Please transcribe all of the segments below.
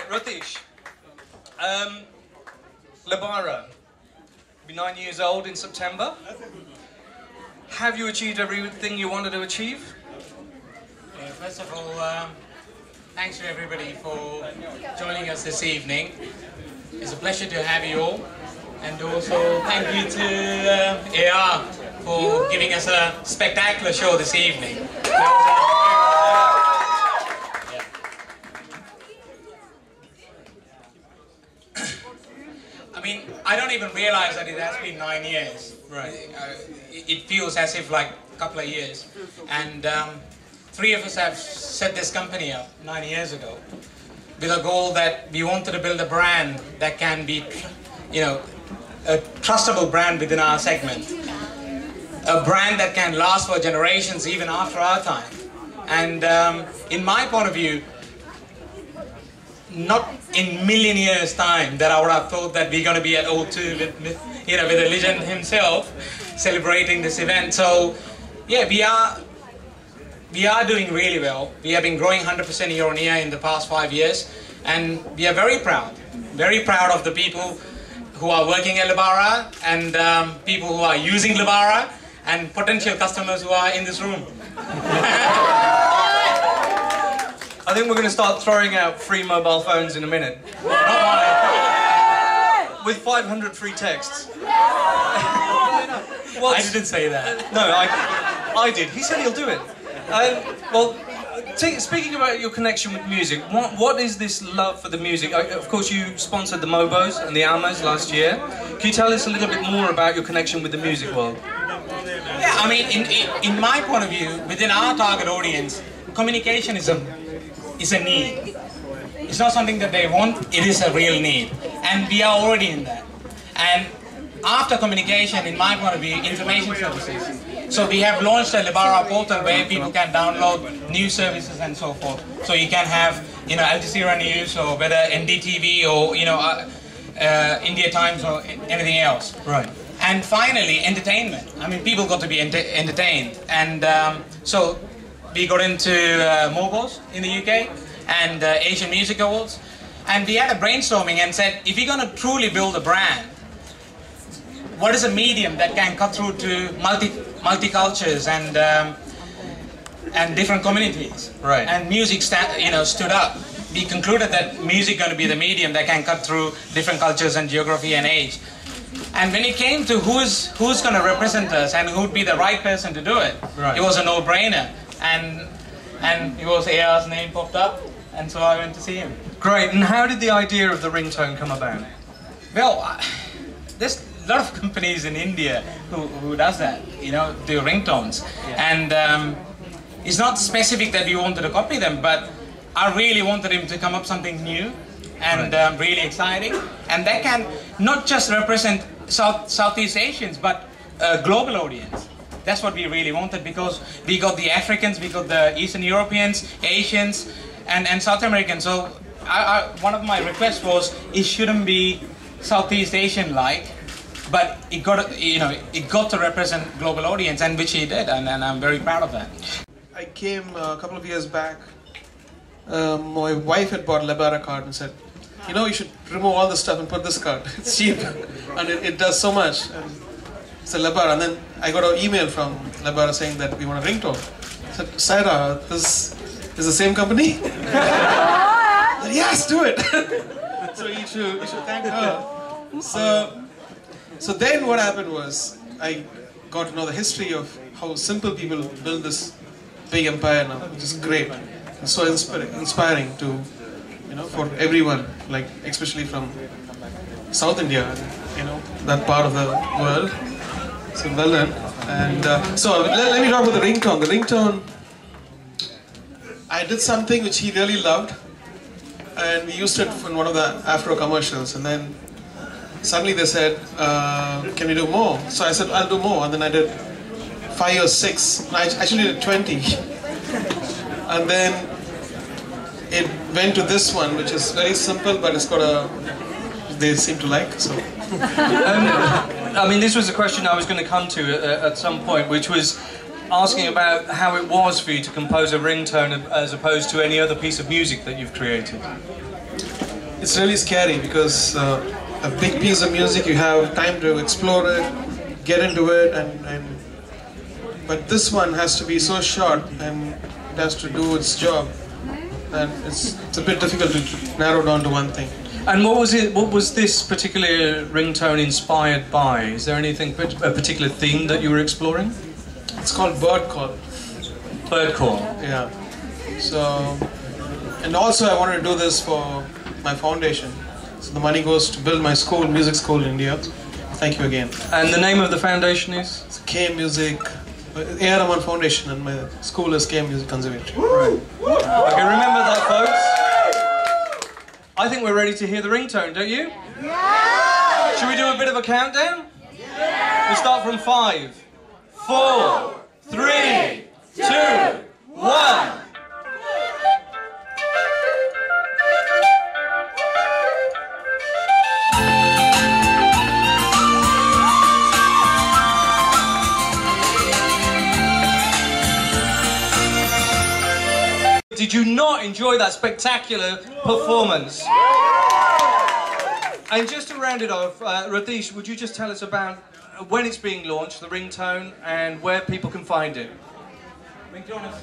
Ratheesh, LEBARA, be 9 years old in September. Have you achieved everything you wanted to achieve? First of all, thanks to everybody for joining us this evening. It's a pleasure to have you all, and also thank you to AR for giving us a spectacular show this evening. I mean, I don't even realize that it has been 9 years. Right. It feels as if like a couple of years. And 3 of us have set this company up 9 years ago with a goal that we wanted to build a brand that can be, a trustable brand within our segment. A brand that can last for generations even after our time. And in my point of view, not in million years time that I would have thought that we're going to be at O2 with the legend himself celebrating this event. So yeah, we are doing really well. We have been growing 100% year on year in the past 5 years, and we are very proud of the people who are working at LEBARA, and people who are using LEBARA, and potential customers who are in this room. I think we're going to start throwing out free mobile phones in a minute. With 500 free texts. I didn't say that. No, I did. He said he'll do it. Speaking about your connection with music, what is this love for the music? Of course, you sponsored the Mobos and the Almas last year. Can you tell us a little bit more about your connection with the music world? Yeah, I mean, in my point of view, within our target audience, communication is a need. It's not something that they want, it is a real need. And we are already in that. And after communication, in my point of view, information services. So we have launched a LEBARA portal where people can download news services and so forth. So you can have, Al Jazeera News, or whether NDTV, or India Times, or anything else. Right. And finally, entertainment. I mean, people got to be entertained. And so we got into Mobos in the UK and Asian Music Awards. And we had a brainstorming and said, if you're going to truly build a brand, what is a medium that can cut through to multi-cultures and different communities? Right. And music stood up. We concluded that music going to be the medium that can cut through different cultures and geography and age. And when it came to who's going to represent us and who would be the right person to do it, right, it was a no-brainer. And it was AR's name popped up, and so I went to see him. Great. And how did the idea of the ringtone come about? Well, there's a lot of companies in India who does that, do ringtones. Yeah. And it's not specific that we wanted to copy them, but I really wanted him to come up something new and right, really exciting. And that can not just represent Southeast Asians, but a global audience. That's what we really wanted, because we got the Africans, we got the Eastern Europeans, Asians, and South Americans. So one of my requests was, it shouldn't be Southeast Asian-like, but it got to represent global audience, and which he did, and I'm very proud of that. I came a couple of years back. My wife had bought a LEBARA card and said, you should remove all the stuff and put this card. It's cheap, and it does so much. And it's a LEBARA, and then I got an email from LEBARA saying that we want a ringtone. I said, Saira, this is the same company? I said, yes, do it. So you should thank her. So then what happened was, I got to know the history of how simple people build this big empire now, which is great. It's so inspiring to, for everyone, like especially from South India, you know, that part of the world. So well done. And so let me talk about the ringtone. The ringtone, I did something which he really loved, and we used it in one of the Afro commercials, and then suddenly they said, can we do more? So I said, I'll do more, and then I did 5 or 6. I actually did 20. And then it went to this one, which is very simple, but it's got a, they seem to like, so. I mean, this was a question I was going to come to at some point, which was asking about how it was for you to compose a ringtone as opposed to any other piece of music that you've created. It's really scary because a big piece of music, you have time to explore it, get into it, but this one has to be so short and it has to do its job, and it's a bit difficult to narrow down to one thing. And what was it? What was this particular ringtone inspired by? Is there anything, a particular theme that you were exploring? It's called Bird Call. Bird Call. Yeah. So, and also I wanted to do this for my foundation. So the money goes to build my school, music school in India. Thank you again. And the name of the foundation is? It's K Music, AR Rahman Foundation, and my school is K Music Conservatory. Right. Okay, remember that, folks. I think we're ready to hear the ringtone, don't you? Yeah! Should we do a bit of a countdown? Yeah! We'll start from 5, 4, 3, 2, 1. Did you not enjoy that spectacular performance? And just to round it off, Ratheesh, would you just tell us about when it's being launched, the ringtone, and where people can find it? Ringtone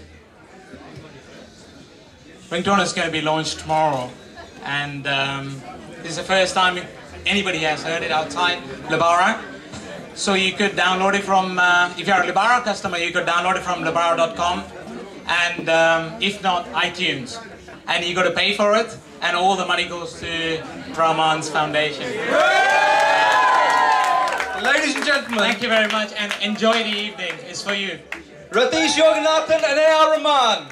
is going to be launched tomorrow, and this is the first time anybody has heard it outside Lebara. So you could download it from, if you're a Lebara customer, you could download it from lebara.com. And if not, iTunes. And you got to pay for it, and all the money goes to Rahman's foundation. Ladies and gentlemen, thank you very much, and enjoy the evening. It's for you. Ratheesh Yoganathan and AR Rahman.